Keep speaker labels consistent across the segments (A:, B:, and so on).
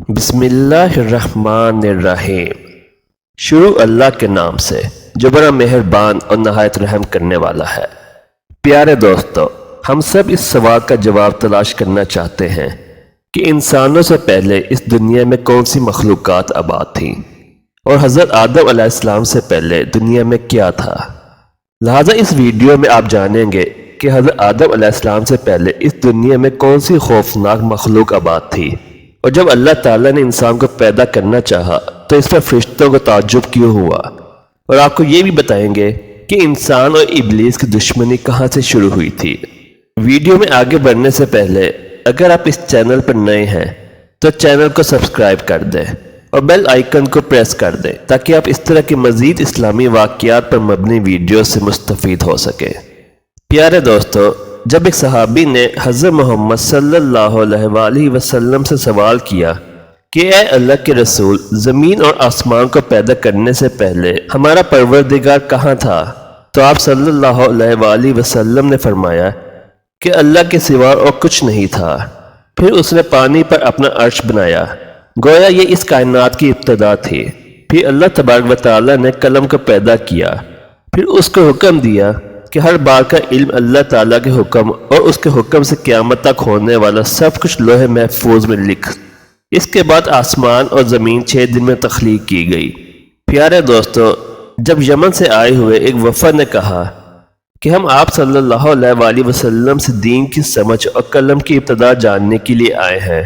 A: بسم اللہ الرحمن الرحیم۔ شروع اللہ کے نام سے جو بڑا مہربان اور نہایت رحم کرنے والا ہے۔ پیارے دوستو، ہم سب اس سوال کا جواب تلاش کرنا چاہتے ہیں کہ انسانوں سے پہلے اس دنیا میں کون سی مخلوقات آباد تھیں اور حضرت آدم علیہ السلام سے پہلے دنیا میں کیا تھا۔ لہٰذا اس ویڈیو میں آپ جانیں گے کہ حضرت آدم علیہ السلام سے پہلے اس دنیا میں کون سی خوفناک مخلوق آباد تھی، اور جب اللہ تعالیٰ نے انسان کو پیدا کرنا چاہا تو اس پر فرشتوں کو تعجب کیوں ہوا، اور آپ کو یہ بھی بتائیں گے کہ انسان اور ابلیس کی دشمنی کہاں سے شروع ہوئی تھی۔ ویڈیو میں آگے بڑھنے سے پہلے اگر آپ اس چینل پر نئے ہیں تو چینل کو سبسکرائب کر دیں اور بیل آئیکن کو پریس کر دیں تاکہ آپ اس طرح کی مزید اسلامی واقعات پر مبنی ویڈیو سے مستفید ہو سکیں۔ پیارے دوستو، جب ایک صحابی نے حضرت محمد صلی اللہ علیہ وآلہ وسلم سے سوال کیا کہ اے اللہ کے رسول، زمین اور آسمان کو پیدا کرنے سے پہلے ہمارا پروردگار کہاں تھا، تو آپ صلی اللہ علیہ وآلہ وسلم نے فرمایا کہ اللہ کے سوا اور کچھ نہیں تھا۔ پھر اس نے پانی پر اپنا عرش بنایا، گویا یہ اس کائنات کی ابتدا تھی۔ پھر اللہ تبارک و تعالیٰ نے قلم کو پیدا کیا، پھر اس کو حکم دیا کہ ہر بات کا علم اللہ تعالیٰ کے حکم اور اس کے حکم سے قیامت تک ہونے والا سب کچھ لوح محفوظ میں لکھ۔ اس کے بعد آسمان اور زمین 6 دن میں تخلیق کی گئی۔ پیارے دوستو، جب یمن سے آئے ہوئے ایک وفد نے کہا کہ ہم آپ صلی اللہ علیہ وآلہ وسلم سے دین کی سمجھ اور قلم کی ابتدا جاننے کے لیے آئے ہیں،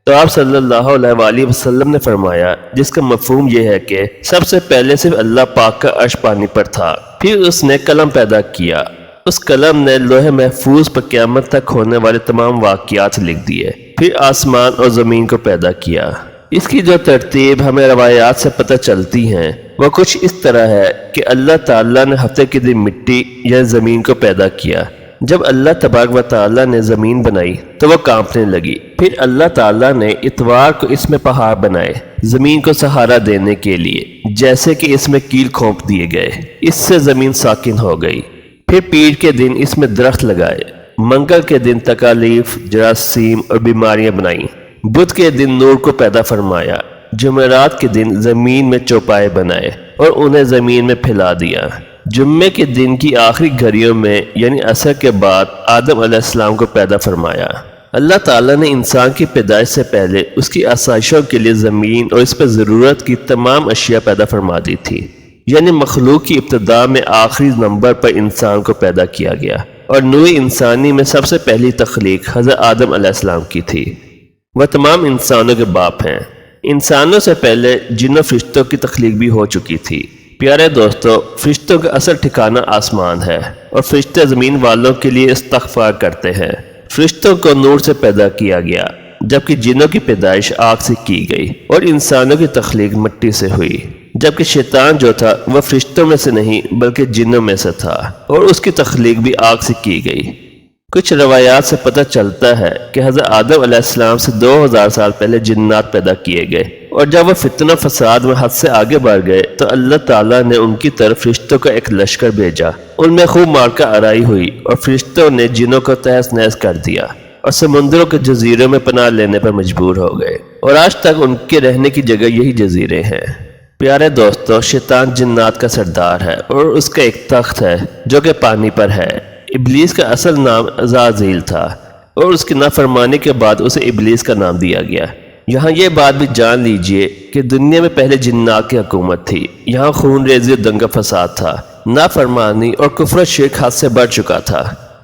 A: تو آپ صلی اللہ علیہ وآلہ وسلم نے فرمایا، جس کا مفہوم یہ ہے کہ سب سے پہلے صرف اللہ پاک کا عرش پانی پر تھا، پھر اس نے قلم پیدا کیا، اس قلم نے لوح محفوظ پر قیامت تک ہونے والے تمام واقعات لکھ دیے، پھر آسمان اور زمین کو پیدا کیا۔ اس کی جو ترتیب ہمیں روایات سے پتہ چلتی ہیں وہ کچھ اس طرح ہے کہ اللہ تعالیٰ نے ہفتے کے دن مٹی یا زمین کو پیدا کیا۔ جب اللہ تبارک و تعالیٰ نے زمین بنائی تو وہ کانپنے لگی، پھر اللہ تعالیٰ نے اتوار کو اس میں پہاڑ بنائے زمین کو سہارا دینے کے لیے، جیسے کہ اس میں کیل کھونپ دیے گئے، اس سے زمین ساکن ہو گئی۔ پھر پیر کے دن اس میں درخت لگائے، منگل کے دن تکالیف، جراثیم اور بیماریاں بنائیں، بدھ کے دن نور کو پیدا فرمایا، جمعرات کے دن زمین میں چوپائے بنائے اور انہیں زمین میں پھیلا دیا۔ جمعے کے دن کی آخری گھڑیوں میں یعنی عصر کے بعد آدم علیہ السلام کو پیدا فرمایا۔ اللہ تعالیٰ نے انسان کی پیدائش سے پہلے اس کی آسائشوں کے لیے زمین اور اس پر ضرورت کی تمام اشیاء پیدا فرما دی تھی، یعنی مخلوق کی ابتدا میں آخری نمبر پر انسان کو پیدا کیا گیا، اور نوع انسانی میں سب سے پہلی تخلیق حضرت آدم علیہ السلام کی تھی۔ وہ تمام انسانوں کے باپ ہیں۔ انسانوں سے پہلے جن و فرشتوں کی تخلیق بھی ہو چکی تھی۔ پیارے دوستو، فرشتوں کا اصل ٹھکانہ آسمان ہے اور فرشتے زمین والوں کے لیے استغفار کرتے ہیں۔ فرشتوں کو نور سے پیدا کیا گیا، جبکہ جنوں کی پیدائش آگ سے کی گئی اور انسانوں کی تخلیق مٹی سے ہوئی، جبکہ شیطان جو تھا وہ فرشتوں میں سے نہیں بلکہ جنوں میں سے تھا اور اس کی تخلیق بھی آگ سے کی گئی۔ کچھ روایات سے پتہ چلتا ہے کہ حضرت آدم علیہ السلام سے 2000 سال پہلے جنات پیدا کیے گئے، اور جب وہ فتنہ فساد میں حد سے آگے بڑھ گئے تو اللہ تعالیٰ نے ان کی طرف فرشتوں کا ایک لشکر بھیجا، ان میں خوب مارکہ آرائی ہوئی اور فرشتوں نے جنوں کو تہس نہس کر دیا اور سمندروں کے جزیروں میں پناہ لینے پر مجبور ہو گئے، اور آج تک ان کے رہنے کی جگہ یہی جزیرے ہیں۔ پیارے دوستو، شیطان جنات کا سردار ہے اور اس کا ایک تخت ہے جو کہ پانی پر ہے۔ ابلیس کا اصل نام عزازیل تھا اور اس کی نافرمانی کے بعد اسے ابلیس کا نام دیا گیا۔ یہاں یہ بات بھی جان لیجئے کہ دنیا میں پہلے جنات کی حکومت تھی، یہاں خون ریزی اور دنگا فساد تھا، نافرمانی اور کفر و شرک حد سے بڑھ چکا تھا،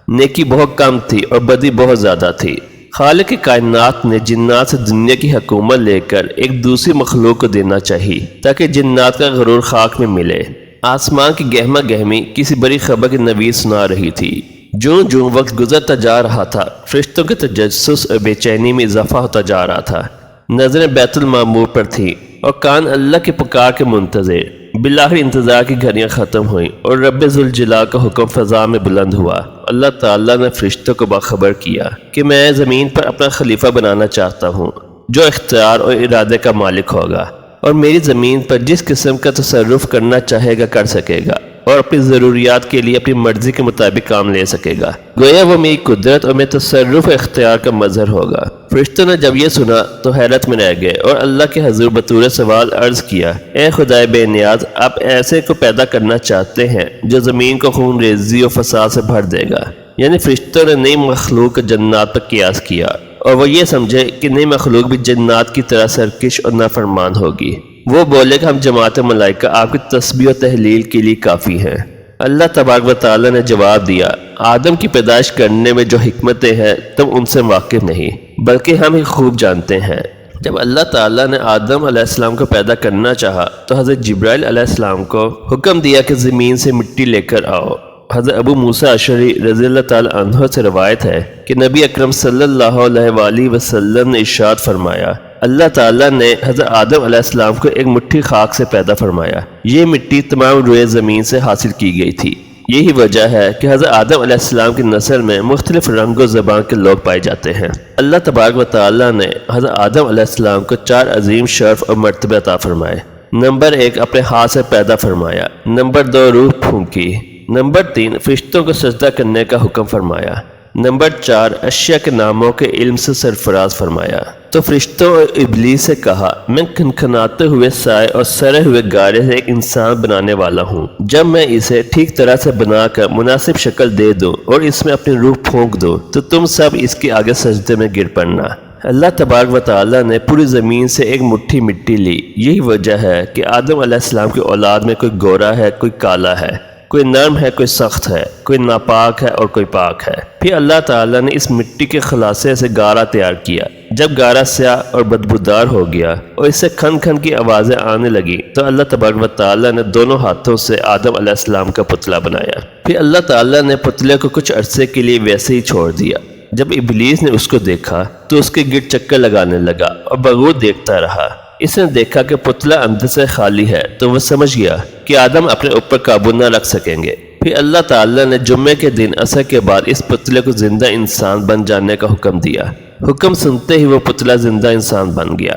A: نیکی بہت کم تھی اور بدی بہت زیادہ تھی۔ خالق کائنات نے جنات سے دنیا کی حکومت لے کر ایک دوسری مخلوق کو دینا چاہیے تاکہ جنات کا غرور خاک میں ملے۔ آسمان کی گہما گہمی کسی بڑی خبر کی نوید سنا رہی تھی۔ جوں وقت گزرتا جا رہا تھا، فرشتوں کے تجسس اور بے چینی میں اضافہ ہوتا جا رہا تھا۔ نظریں بیت المعمور پر تھیں اور کان اللہ کے پکار کے منتظر۔ بالآخر انتظار کی گھڑیاں ختم ہوئیں اور رب ذوالجلال کا حکم فضا میں بلند ہوا۔ اللہ تعالیٰ نے فرشتوں کو باخبر کیا کہ میں زمین پر اپنا خلیفہ بنانا چاہتا ہوں جو اختیار اور ارادے کا مالک ہوگا اور میری زمین پر جس قسم کا تصرف کرنا چاہے گا کر سکے گا۔ اور اپنی ضروریات کے لیے اپنی مرضی کے مطابق کام لے سکے گا، گویا وہ میری قدرت اور میرے تصرف و اختیار کا مظہر ہوگا۔ فرشتوں نے جب یہ سنا تو حیرت میں رہ گئے اور اللہ کے حضور بطور سوال عرض کیا، اے خدائے بے نیاز، آپ ایسے کو پیدا کرنا چاہتے ہیں جو زمین کو خون ریزی و فساد سے بھر دے گا؟ یعنی فرشتوں نے نئی مخلوق کو جنات پر قیاس کیا اور وہ یہ سمجھے کہ نئی مخلوق بھی جنات کی طرح سرکش اور نافرمان ہوگی۔ وہ بولے کہ ہم جماعت ملائکہ آپ کی تسبیح و تحلیل کے لیے کافی ہیں۔ اللہ تبارک و تعالیٰ نے جواب دیا، آدم کی پیدائش کرنے میں جو حکمتیں ہیں تم ان سے واقف نہیں، بلکہ ہم ہی خوب جانتے ہیں۔ جب اللہ تعالیٰ نے آدم علیہ السلام کو پیدا کرنا چاہا تو حضرت جبرائیل علیہ السلام کو حکم دیا کہ زمین سے مٹی لے کر آؤ۔ حضرت ابو موسیٰ اشعری رضی اللہ تعالیٰ عنہ سے روایت ہے کہ نبی اکرم صلی اللہ علیہ وآلہ وسلم نے ارشاد فرمایا، اللہ تعالیٰ نے حضرت آدم علیہ السلام کو ایک مٹھی خاک سے پیدا فرمایا۔ یہ مٹی تمام روئے زمین سے حاصل کی گئی تھی۔ یہی وجہ ہے کہ حضرت آدم علیہ السلام کی نسل میں مختلف رنگ و زبان کے لوگ پائے جاتے ہیں۔ اللہ تبارک و تعالیٰ نے حضرت آدم علیہ السلام کو 4 عظیم شرف اور مرتبہ عطا فرمائے۔ نمبر 1، اپنے ہاتھ سے پیدا فرمایا۔ نمبر 2، روح پھونکی۔ نمبر 3، فرشتوں کو سجدہ کرنے کا حکم فرمایا۔ نمبر 4، اشیاء کے ناموں کے علم سے سرفراز فرمایا۔ تو فرشتوں اور ابلیس سے کہا، میں کھنکھناتے ہوئے سائے اور سڑے ہوئے گارے سے ایک انسان بنانے والا ہوں۔ جب میں اسے ٹھیک طرح سے بنا کر مناسب شکل دے دوں اور اس میں اپنی روح پھونک دوں تو تم سب اس کے آگے سجدے میں گر پڑنا۔ اللہ تبارک و تعالیٰ نے پوری زمین سے ایک مٹھی مٹی لی۔ یہی وجہ ہے کہ آدم علیہ السلام کی اولاد میں کوئی گورا ہے، کوئی کالا ہے، کوئی نرم ہے، کوئی سخت ہے، کوئی ناپاک ہے اور کوئی پاک ہے۔ پھر اللہ تعالیٰ نے اس مٹی کے خلاصے سے گارا تیار کیا۔ جب گارا سیاہ اور بدبودار ہو گیا اور اس سے کھن کھن کی آوازیں آنے لگی تو اللہ تبارک و تعالیٰ نے دونوں ہاتھوں سے آدم علیہ السلام کا پتلا بنایا۔ پھر اللہ تعالیٰ نے پتلے کو کچھ عرصے کے لیے ویسے ہی چھوڑ دیا۔ جب ابلیس نے اس کو دیکھا تو اس کے گرد چکر لگانے لگا اور بغور دیکھتا رہا۔ اس نے دیکھا کہ پتلا اندر سے خالی ہے تو وہ سمجھ گیا کہ آدم اپنے اوپر قابو نہ رکھ سکیں گے۔ پھر اللہ تعالیٰ نے جمعے کے دن عصر کے بعد اس پتلے کو زندہ انسان بن جانے کا حکم دیا۔ حکم سنتے ہی وہ پتلا زندہ انسان بن گیا۔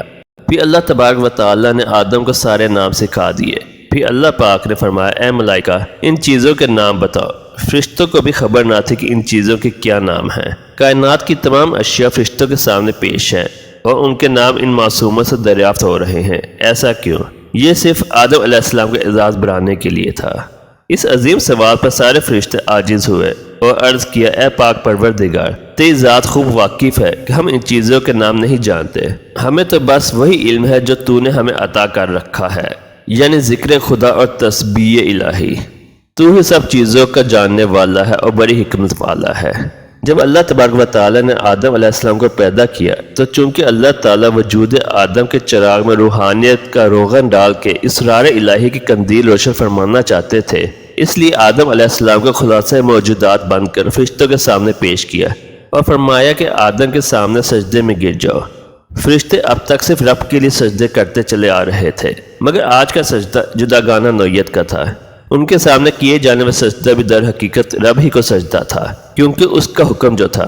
A: پھر اللہ تبارک و تعالیٰ نے آدم کو سارے نام سکھا دیے۔ پھر اللہ پاک نے فرمایا، اے ملائکہ، ان چیزوں کے نام بتاؤ۔ فرشتوں کو بھی خبر نہ تھی کہ ان چیزوں کے کیا نام ہیں۔ کائنات کی تمام اشیاء فرشتوں کے سامنے پیش ہیں اور ان کے نام ان معصوموں سے دریافت ہو رہے ہیں۔ ایسا کیوں؟ یہ صرف آدم علیہ السلام کا اعزاز بڑھانے کے لیے تھا۔ اس عظیم سوال پر سارے فرشتے عاجز ہوئے اور عرض کیا، اے پاک پروردگار، تیری ذات خوب واقف ہے کہ ہم ان چیزوں کے نام نہیں جانتے۔ ہمیں تو بس وہی علم ہے جو تو نے ہمیں عطا کر رکھا ہے، یعنی ذکر خدا اور تسبیح الہی۔ تو ہی سب چیزوں کا جاننے والا ہے اور بڑی حکمت والا ہے۔ جب اللہ تبارک و تعالیٰ نے آدم علیہ السلام کو پیدا کیا تو چونکہ اللہ تعالیٰ وجود آدم کے چراغ میں روحانیت کا روغن ڈال کے اسرار الہی کی قندیل روشن فرمانا چاہتے تھے، اس لیے آدم علیہ السلام کو خلاصہ موجودات بن کر فرشتوں کے سامنے پیش کیا اور فرمایا کہ آدم کے سامنے سجدے میں گر جاؤ۔ فرشتے اب تک صرف رب کے لیے سجدے کرتے چلے آ رہے تھے، مگر آج کا سجدہ جداگانہ نوعیت کا تھا۔ ان کے سامنے کیے جانے والا سجدہ بھی در حقیقت رب ہی کو سجدہ تھا، کیونکہ اس کا حکم جو تھا۔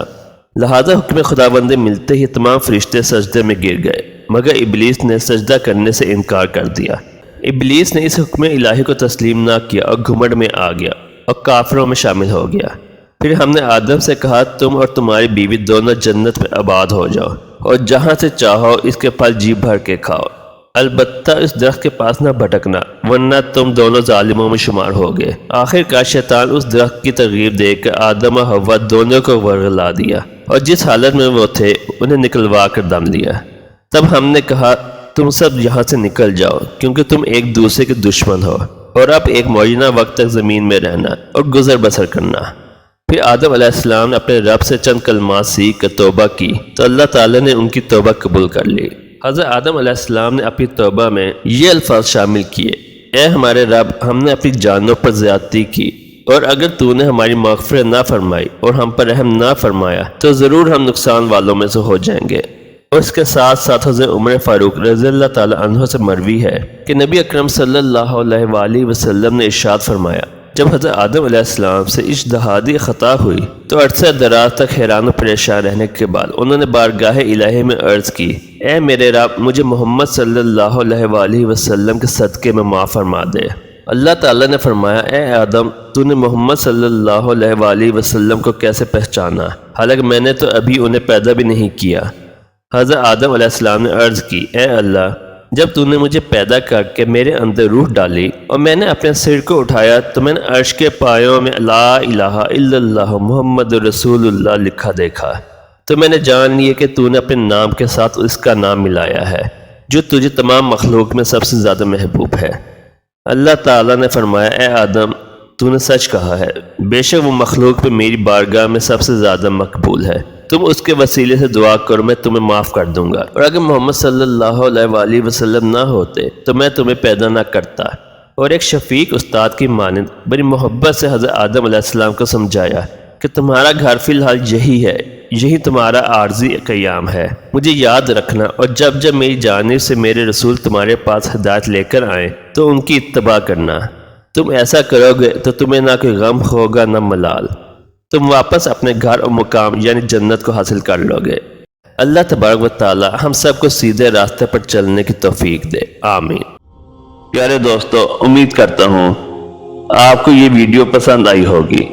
A: لہذا حکم خداوندی ملتے ہی تمام فرشتے سجدے میں گر گئے، مگر ابلیس نے سجدہ کرنے سے انکار کر دیا۔ ابلیس نے اس حکم الہی کو تسلیم نہ کیا اور گھمنڈ میں آ گیا اور کافروں میں شامل ہو گیا۔ پھر ہم نے آدم سے کہا، تم اور تمہاری بیوی دونوں جنت میں آباد ہو جاؤ اور جہاں سے چاہو اس کے پھل جی بھر کے کھاؤ، البتہ اس درخت کے پاس نہ بھٹکنا ورنہ تم دونوں ظالموں میں شمار ہوگے۔ آخر کار شیطان اس درخت کی ترغیب دے کر آدم و حوا دونوں کو ورگلا دیا اور جس حالت میں وہ تھے انہیں نکلوا کر دم لیا۔ تب ہم نے کہا، تم سب یہاں سے نکل جاؤ کیونکہ تم ایک دوسرے کے دشمن ہو، اور اب ایک معینہ وقت تک زمین میں رہنا اور گزر بسر کرنا۔ پھر آدم علیہ السلام نے اپنے رب سے چند کلمات سیکھ کر توبہ کی تو اللہ تعالیٰ نے ان کی توبہ قبول کر لی۔ حضرت آدم علیہ السلام نے اپنی توبہ میں یہ الفاظ شامل کیے، اے ہمارے رب، ہم نے اپنی جانوں پر زیادتی کی، اور اگر تو نے ہماری مغفرت نہ فرمائی اور ہم پر رحم نہ فرمایا تو ضرور ہم نقصان والوں میں سے ہو جائیں گے۔ اور اس کے ساتھ ساتھ حضرت عمر فاروق رضی اللہ تعالی عنہ سے مروی ہے کہ نبی اکرم صلی اللہ علیہ وآلہ وسلم نے ارشاد فرمایا، جب حضرت آدم علیہ السلام سے اجتہادی خطا ہوئی تو عرصہ دراز تک حیران و پریشان رہنے کے بعد انہوں نے بارگاہ الہی میں عرض کی، اے میرے رب، مجھے محمد صلی اللہ علیہ وآلہ وسلم کے صدقے میں معاف فرما دے۔ اللہ تعالیٰ نے فرمایا اے آدم تو نے محمد صلی اللہ علیہ وآلہ وسلم کو کیسے پہچانا حالانکہ میں نے تو ابھی انہیں پیدا بھی نہیں کیا۔ حضرت آدم علیہ السلام نے عرض کی اے اللہ جب تو نے مجھے پیدا کر کے میرے اندر روح ڈالی اور میں نے اپنے سر کو اٹھایا تو میں نے عرش کے پایوں میں لا الہ الا اللہ محمد رسول اللہ لکھا دیکھا، تو میں نے جان لیے کہ تو نے اپنے نام کے ساتھ اس کا نام ملایا ہے جو تجھے تمام مخلوق میں سب سے زیادہ محبوب ہے۔ اللہ تعالیٰ نے فرمایا اے آدم تو نے سچ کہا ہے، بے شک وہ مخلوق پہ میری بارگاہ میں سب سے زیادہ مقبول ہے، تم اس کے وسیلے سے دعا کرو میں تمہیں معاف کر دوں گا، اور اگر محمد صلی اللہ علیہ وآلہ وسلم نہ ہوتے تو میں تمہیں پیدا نہ کرتا۔ اور ایک شفیق استاد کی مانند بڑی محبت سے حضرت آدم علیہ السلام کو سمجھایا کہ تمہارا گھر فی الحال یہی ہے، یہی تمہارا عارضی قیام ہے، مجھے یاد رکھنا، اور جب جب میری جانب سے میرے رسول تمہارے پاس ہدایت لے کر آئیں تو ان کی اتباع کرنا، تم ایسا کرو گے تو تمہیں نہ کوئی غم ہوگا نہ ملال، تم واپس اپنے گھر اور مقام یعنی جنت کو حاصل کر لو گے۔ اللہ تبارک و تعالی ہم سب کو سیدھے راستے پر چلنے کی توفیق دے، آمین۔ پیارے دوستو، امید کرتا ہوں آپ کو یہ ویڈیو پسند آئی ہوگی۔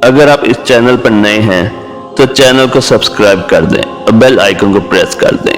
A: اگر آپ اس چینل پر نئے ہیں تو چینل کو سبسکرائب کر دیں اور بیل آئیکن کو پریس کر دیں۔